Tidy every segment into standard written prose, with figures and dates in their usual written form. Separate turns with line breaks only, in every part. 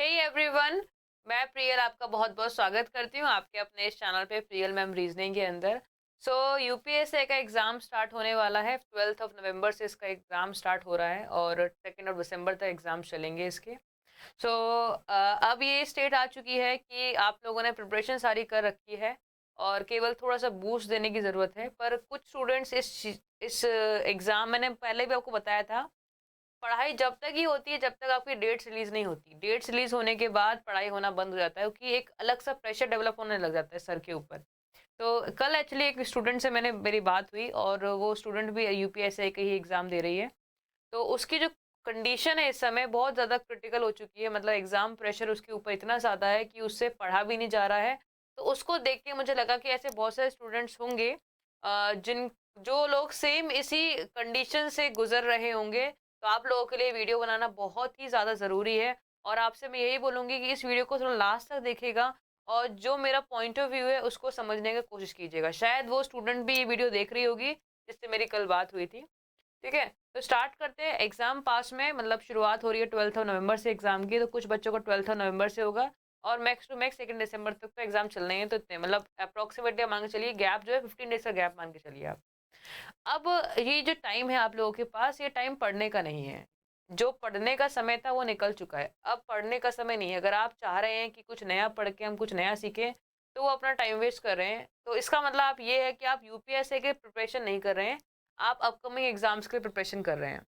Hey everyone, मैं प्रियल आपका बहुत बहुत स्वागत करती हूँ आपके अपने इस चैनल पे प्रियल मैम रीजनिंग के अंदर। यूपीएससी का एग्ज़ाम स्टार्ट होने वाला है। 12 नवंबर से इसका एग्ज़ाम स्टार्ट हो रहा है और 2 दिसंबर तक एग्ज़ाम चलेंगे इसके। सो अब ये स्टेट आ चुकी है कि आप लोगों ने प्रिपरेशन सारी कर रखी है और केवल थोड़ा सा बूस्ट देने की ज़रूरत है। पर कुछ स्टूडेंट्स इस एग्ज़ाम, मैंने पहले भी आपको बताया था, पढ़ाई जब तक ही होती है जब तक आपकी डेट्स रिलीज नहीं होती। डेट्स रिलीज होने के बाद पढ़ाई होना बंद हो जाता है क्योंकि एक अलग सा प्रेशर डेवलप होने लग जाता है सर के ऊपर। तो कल एक्चुअली एक स्टूडेंट से मेरी बात हुई और वो स्टूडेंट भी यूपीएससी का ही एग्जाम दे रही है। तो उसकी जो कंडीशन है इस समय बहुत ज़्यादा क्रिटिकल हो चुकी है, मतलब एग्जाम प्रेशर उसके ऊपर इतना ज़्यादा है कि उससे पढ़ा भी नहीं जा रहा है। तो उसको देख के मुझे लगा कि ऐसे बहुत सारे स्टूडेंट्स होंगे जिन जो लोग सेम इसी कंडीशन से गुजर रहे होंगे। तो आप लोगों के लिए वीडियो बनाना बहुत ही ज़्यादा ज़रूरी है और आपसे मैं यही बोलूँगी कि इस वीडियो को थोड़ा लास्ट तक देखिएगा और जो मेरा पॉइंट ऑफ व्यू है उसको समझने की कोशिश कीजिएगा। शायद वो स्टूडेंट भी ये वीडियो देख रही होगी जिससे मेरी कल बात हुई थी। ठीक है, तो स्टार्ट करते हैं। एग्जाम पास में मतलब शुरुआत हो रही है 12 नवंबर से एग्जाम की, तो कुछ बच्चों का 12 नवंबर से होगा और मैक्स टू मैक्स 2 दिसंबर तक तो एग्जाम चलने हैं। तो इतने मतलब अप्रोक्सीमेटली मान के चलिए, गैप जो है 15 डेज का गैप मान के चलिए आप। अब ये जो टाइम है आप लोगों के पास, ये टाइम पढ़ने का नहीं है। जो पढ़ने का समय था वो निकल चुका है, अब पढ़ने का समय नहीं है। अगर आप चाह रहे हैं कि कुछ नया पढ़ के हम कुछ नया सीखें तो वो अपना टाइम वेस्ट कर रहे हैं। तो इसका मतलब आप ये है कि आप यूपीएससी के प्रिपरेशन नहीं कर रहे हैं, आप अपकमिंग एग्जाम्स के लिए प्रिपरेशन कर रहे हैं।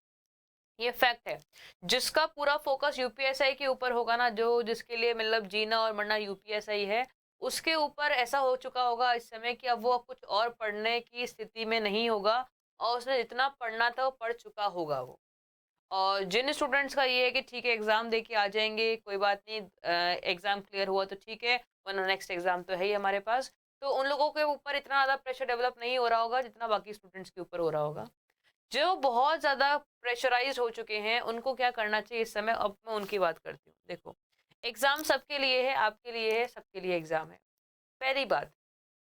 ये फैक्ट है। जिसका पूरा फोकस यूपीएसआई के ऊपर होगा ना, जो जिसके लिए मतलब जीना और मरना यूपीएसआई है, उसके ऊपर ऐसा हो चुका होगा इस समय कि अब वो कुछ और पढ़ने की स्थिति में नहीं होगा और उसने जितना पढ़ना था वो पढ़ चुका होगा वो। और जिन स्टूडेंट्स का ये है कि ठीक है एग्जाम दे के आ जाएंगे, कोई बात नहीं, एग्जाम क्लियर हुआ तो ठीक है, वरना नेक्स्ट एग्जाम तो है ही हमारे पास। तो उन लोगों के ऊपर इतना ज़्यादा प्रेशर डेवलप नहीं हो रहा होगा जितना बाकी स्टूडेंट्स के ऊपर हो रहा होगा। जो बहुत ज़्यादा प्रेशराइज़ हो चुके हैं, उनको क्या करना चाहिए इस समय, अब मैं उनकी बात करती हूँ। देखो, एग्ज़ाम सबके लिए है, आपके लिए है, सबके लिए एग्ज़ाम है। पहली बात,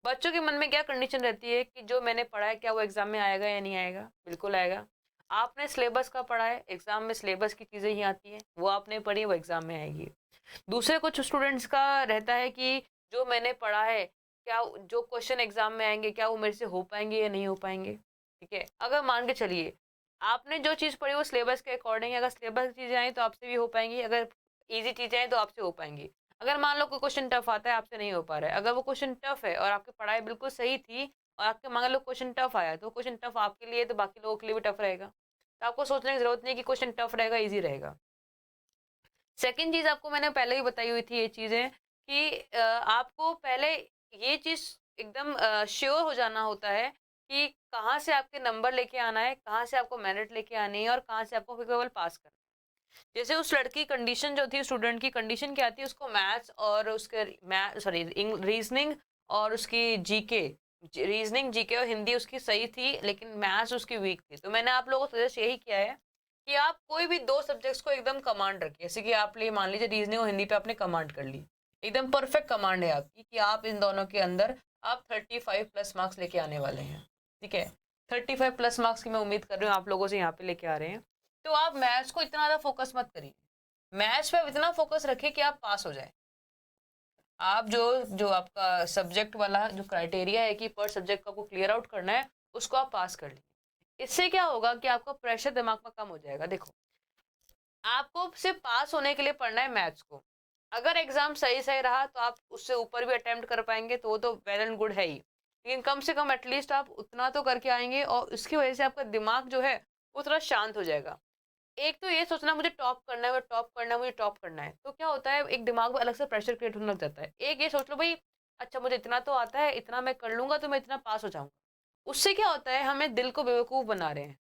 बच्चों के मन में क्या कंडीशन रहती है कि जो मैंने पढ़ा है क्या वो एग्ज़ाम में आएगा या नहीं आएगा? बिल्कुल आएगा। आपने सिलेबस का पढ़ा है, एग्ज़ाम में सिलेबस की चीज़ें ही आती हैं, वो आपने पढ़ी, वो एग्ज़ाम में आएगी। दूसरे कुछ स्टूडेंट्स का रहता है कि जो मैंने पढ़ा है, क्या जो क्वेश्चन एग्ज़ाम में आएँगे, क्या वो मेरे से हो पाएँगे या नहीं हो पाएँगे? ठीक है? अगर मान के चलिए, आपने जो चीज़ पढ़ी वो सिलेबस के अकॉर्डिंग है, अगर सिलेबस की चीज़ें आई तो आपसे भी हो पाएँगी, अगर ईज़ी चीज़ें आई तो आपसे हो पाएँगी। अगर मान लो कोई क्वेश्चन टफ आता है, आपसे नहीं हो पा रहा है, अगर वो क्वेश्चन टफ है और आपकी पढ़ाई बिल्कुल सही थी और आपके मान लो क्वेश्चन टफ आया, तो क्वेश्चन टफ आपके लिए तो बाकी लोगों के लिए भी टफ रहेगा। तो आपको सोचने की ज़रूरत नहीं है कि क्वेश्चन टफ रहेगा, ईज़ी रहेगा। सेकंड चीज़ आपको मैंने पहले ही बताई हुई थी ये चीज़ें कि आपको पहले ये चीज़ एकदम श्योर हो जाना होता है कि कहाँ से आपके नंबर लेके आना है, कहाँ से आपको मेरिट लेके आनी है और कहाँ से आपको केवल पास करना है। जैसे उस लड़की कंडीशन जो थी, स्टूडेंट की कंडीशन क्या थी, उसको मैथ्स और उसके रीजनिंग और उसकी जीके, रीजनिंग जीके और हिंदी उसकी सही थी लेकिन मैथ्स उसकी वीक थी। तो मैंने आप लोगों को सजेस्ट यही किया है कि आप कोई भी दो सब्जेक्ट्स को एकदम कमांड रखिए। जैसे कि आप लिए मान लीजिए रीजनिंग और हिंदी पे आपने कमांड कर ली, एकदम परफेक्ट कमांड है आपकी कि आप इन दोनों के अंदर आप 35 प्लस मार्क्स लेके आने वाले हैं। ठीक है, 35 प्लस मार्क्स की मैं उम्मीद कर रही हूँ आप लोगों से यहाँ पे लेके आ रहे हैं। तो आप मैथ्स को इतना ज़्यादा फोकस मत करिए, मैथ्स पे इतना फोकस रखिए कि आप पास हो जाए। आप जो जो आपका सब्जेक्ट वाला जो क्राइटेरिया है कि पर सब्जेक्ट का आपको क्लियर आउट करना है, उसको आप पास कर लीजिए। इससे क्या होगा कि आपका प्रेशर दिमाग में कम हो जाएगा। देखो, आपको सिर्फ पास होने के लिए पढ़ना है मैथ्स को। अगर एग्जाम सही सही रहा तो आप उससे ऊपर भी अटेम्प्ट कर पाएंगे, तो वो तो वेल एंड गुड है ही, लेकिन कम से कम एटलीस्ट आप उतना तो करके आएंगे और उसकी वजह से आपका दिमाग जो है वो थोड़ा शांत हो जाएगा। एक तो ये सोचना मुझे टॉप करना है, मुझे टॉप करना है, मुझे टॉप करना है, तो क्या होता है एक दिमाग में अलग से प्रेशर क्रिएट होने लग जाता है। एक ये सोच लो भाई, अच्छा मुझे इतना तो आता है, इतना मैं कर लूंगा तो मैं इतना पास हो जाऊंगा। उससे क्या होता है, हमें दिल को बेवकूफ बना रहे हैं,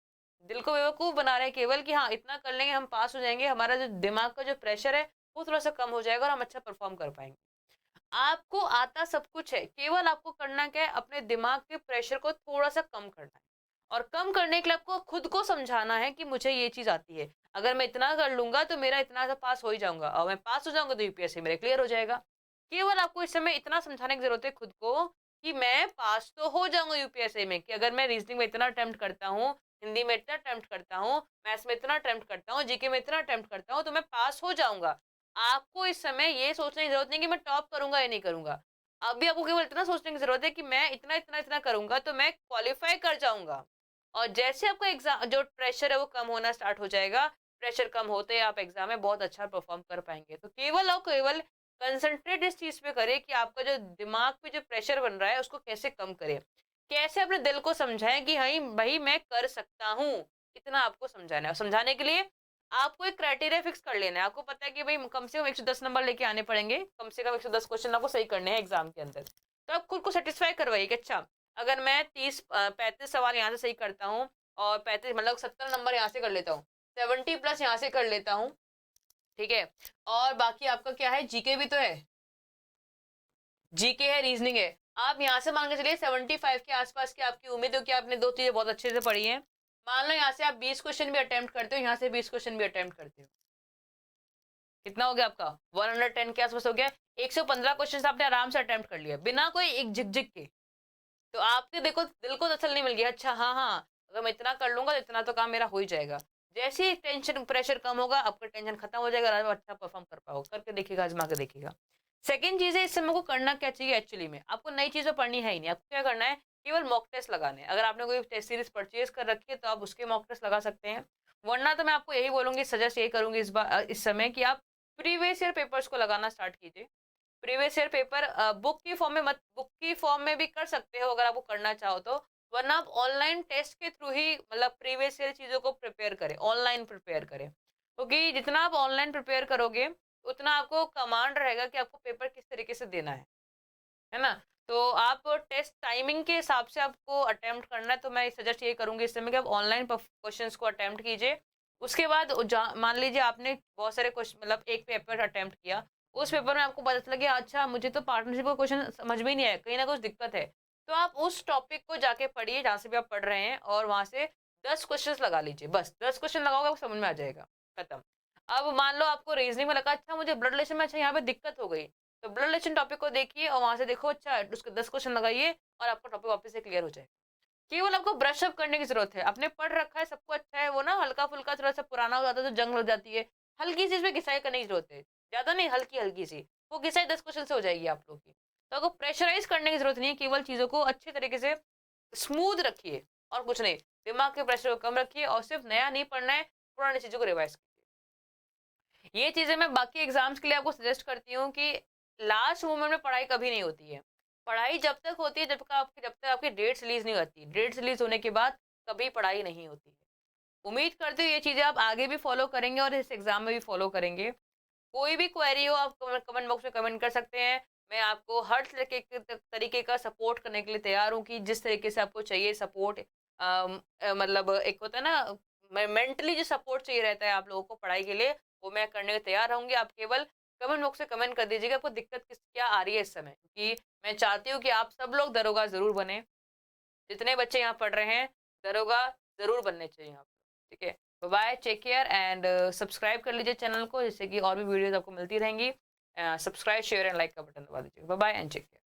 दिल को बेवकूफ बना रहे हैं केवल कि हाँ इतना कर लेंगे हम पास हो जाएंगे, हमारा जो दिमाग का जो प्रेशर है वो थोड़ा सा कम हो जाएगा और हम अच्छा परफॉर्म कर पाएंगे। आपको आता सब कुछ है, केवल आपको करना क्या है, अपने दिमाग के प्रेशर को थोड़ा सा कम करना है। और कम करने के लिए आपको खुद को समझाना है कि मुझे ये चीज आती है, अगर मैं इतना कर लूंगा तो मेरा इतना सा पास हो ही जाऊंगा, और मैं पास हो जाऊंगा तो यूपीएससी मेरे क्लियर हो जाएगा। केवल आपको इस समय इतना समझाने की जरूरत है खुद को कि मैं पास तो हो जाऊंगा यूपीएससी में, कि अगर मैं रीजनिंग में इतना अटेम्प्ट करता हूँ, हिंदी में इतना अटेम्प्ट करता हूँ, मैथ्स में इतना अटेम्प्ट करता हूँ, जीके में इतना अटेम्प्ट करता हूँ, तो मैं पास हो जाऊंगा। आपको इस समय ये सोचने की जरूरत नहीं कि मैं टॉप करूंगा या नहीं करूंगा। अभी आपको केवल इतना सोचने की जरूरत है कि मैं इतना इतना इतना करूंगा तो मैं क्वालिफाई कर जाऊंगा। और जैसे आपका एग्जाम जो प्रेशर है वो कम होना स्टार्ट हो जाएगा, प्रेशर कम होते ही आप एग्जाम में बहुत अच्छा परफॉर्म कर पाएंगे। तो केवल और केवल कंसंट्रेट इस चीज पे करें कि आपका जो दिमाग पे जो प्रेशर बन रहा है उसको कैसे कम करें, कैसे अपने दिल को समझाएं कि भाई भाई मैं कर सकता हूँ। इतना आपको समझाना है। और समझाने के लिए आपको एक क्राइटेरिया फिक्स कर लेना है। आपको पता है कि भाई कम से कम 110 नंबर लेके आने पड़ेंगे, कम से कम 110 क्वेश्चन आपको सही करने हैं एग्जाम के अंदर। तो आप खुद को सेटिस्फाई करवाइए कि अच्छा, अगर मैं 35 सवाल यहाँ से सही करता हूँ और 35 मतलब 70 नंबर यहाँ से कर लेता हूँ, 70+ यहाँ से कर लेता हूँ, ठीक है। और बाकी आपका क्या है, जीके भी तो है, जीके है, रीजनिंग है। आप यहाँ से मान के चलिए 75 के आसपास की आपकी उम्मीद हो कि आपने दो चीजें बहुत अच्छे से पढ़ी हैं। मान लो यहाँ से आप 20 क्वेश्चन भी अटेम्प्ट करते हो, यहाँ से 20 क्वेश्चन भी अटेम्प्ट करते हो, कितना हो गया आपका 110 के आसपास हो गया। 115 क्वेश्चन आपने आराम से अटेम्प्ट कर लिया बिना कोई एक झिकझिक के। तो आपके देखो दिल को तसल्ली मिल गया, अच्छा हाँ हाँ, अगर मैं इतना कर लूंगा तो इतना तो काम मेरा हो ही जाएगा। जैसे ही टेंशन प्रेशर कम होगा आपका टेंशन खत्म हो जाएगा, आप अच्छा परफॉर्म कर पाओगे। करके देखिएगा, आजमा के देखिएगा। सेकंड चीज है, इस समय को करना क्या चाहिए एक्चुअली में, आपको नई चीजें पढ़नी है ही नहीं। आपको क्या करना है, केवल मॉक टेस्ट लगाने हैं। अगर आपने कोई टेस्ट सीरीज परचेज कर रखी है तो आप उसके मॉक टेस्ट लगा सकते हैं। वरना तो मैं आपको यही बोलूंगी, सजेस्ट यही करूंगी इस बार इस समय कि आप प्रीवियस ईयर पेपर्स को लगाना स्टार्ट कीजिए। प्रीवियस ईयर पेपर बुक की फॉर्म में मत, बुक की फॉर्म में भी कर सकते हो अगर आपको करना चाहो तो। वरना आप ऑनलाइन टेस्ट के थ्रू ही मतलब प्रीवियस ईयर चीजों को प्रिपेयर करें, ऑनलाइन प्रिपेयर करें। क्योंकि जितना आप ऑनलाइन प्रिपेयर करोगे उतना आपको कमांड रहेगा कि आपको पेपर किस तरीके से देना है ना। तो आप टेस्ट टाइमिंग के हिसाब से आपको अटेम्प्ट करना है। तो मैं सजेस्ट ये करूंगी इस समय कि आप ऑनलाइन क्वेश्चंस को अटेम्प्ट कीजिए। उसके बाद मान लीजिए आपने बहुत सारे क्वेश्चन मतलब एक पेपर अटेम्प्ट किया, उस पेपर में आपको पता चला कि अच्छा मुझे तो पार्टनरशिप का क्वेश्चन समझ में ही नहीं आया, कहीं ना कुछ दिक्कत है। तो आप उस टॉपिक को जाके पढ़िए जहाँ से भी आप पढ़ रहे हैं, और वहां से 10 क्वेश्चन लगा लीजिए। बस 10 क्वेश्चन लगाओगे आपको समझ में आ जाएगा, खत्म। अब मान लो आपको रीजनिंग में लगा अच्छा मुझे ब्लड रिलेशन में अच्छा यहाँ पे दिक्कत हो गई, तो ब्लड रिलेशन टॉपिक को देखिए और वहां से देखो अच्छा उसके 10 क्वेश्चन लगाइए और आपका टॉपिक वापस से क्लियर हो जाए। केवल आपको ब्रश अप करने की जरूरत है। आपने पढ़ रखा है, सबको अच्छा है, वो ना हल्का फुल्का थोड़ा सा पुराना हो जाता है तो जंग लग जाती है। हल्की सी इसमें घिसाई करने की जरूरत है, ज्यादा नहीं, हल्की हल्की सी। वो घिसाई 10 क्वेश्चन से हो जाएगी आप लोग की। तो आपको प्रेशराइज करने की जरूरत नहीं है, केवल चीजों को अच्छे तरीके से स्मूथ रखिए और कुछ नहीं। दिमाग के प्रेशर को कम रखिए और सिर्फ नया नहीं पढ़ना है, पुरानी चीजों को रिवाइज कीजिए। ये चीजें मैं बाकी एग्जाम्स के लिए आपको सजेस्ट करती हूँ कि लास्ट मोमेंट में पढ़ाई कभी नहीं होती है। पढ़ाई जब तक होती है जब तक आपकी डेट्स रिलीज नहीं होती। डेट्स रिलीज होने के बाद कभी पढ़ाई नहीं होती है। उम्मीद करती हूँ ये चीजें आप आगे भी फॉलो करेंगे और इस एग्जाम में भी फॉलो करेंगे। कोई भी क्वेरी हो आप कमेंट बॉक्स में कमेंट कर सकते हैं। मैं आपको हर तरीके का सपोर्ट करने के लिए तैयार हूँ कि जिस तरीके से आपको चाहिए सपोर्ट। मतलब एक होता है ना मेंटली जो सपोर्ट चाहिए रहता है आप लोगों को पढ़ाई के लिए, वो मैं करने को तैयार रहूंगी। आप केवल कमेंट बॉक्स में कमेंट कर दीजिएगा आपको दिक्कत क्या आ रही है इस समय, क्योंकि मैं चाहती हूँ कि आप सब लोग दरोगा जरूर बने। जितने बच्चे यहाँ पढ़ रहे हैं दरोगा जरूर बनने चाहिए आप, ठीक है। Bye, take care and subscribe कर लीजिए चैनल को, जिससे कि और भी वीडियोस आपको मिलती रहेंगी। सब्सक्राइब शेयर एंड लाइक का बटन दबा दीजिए। Bye and take care.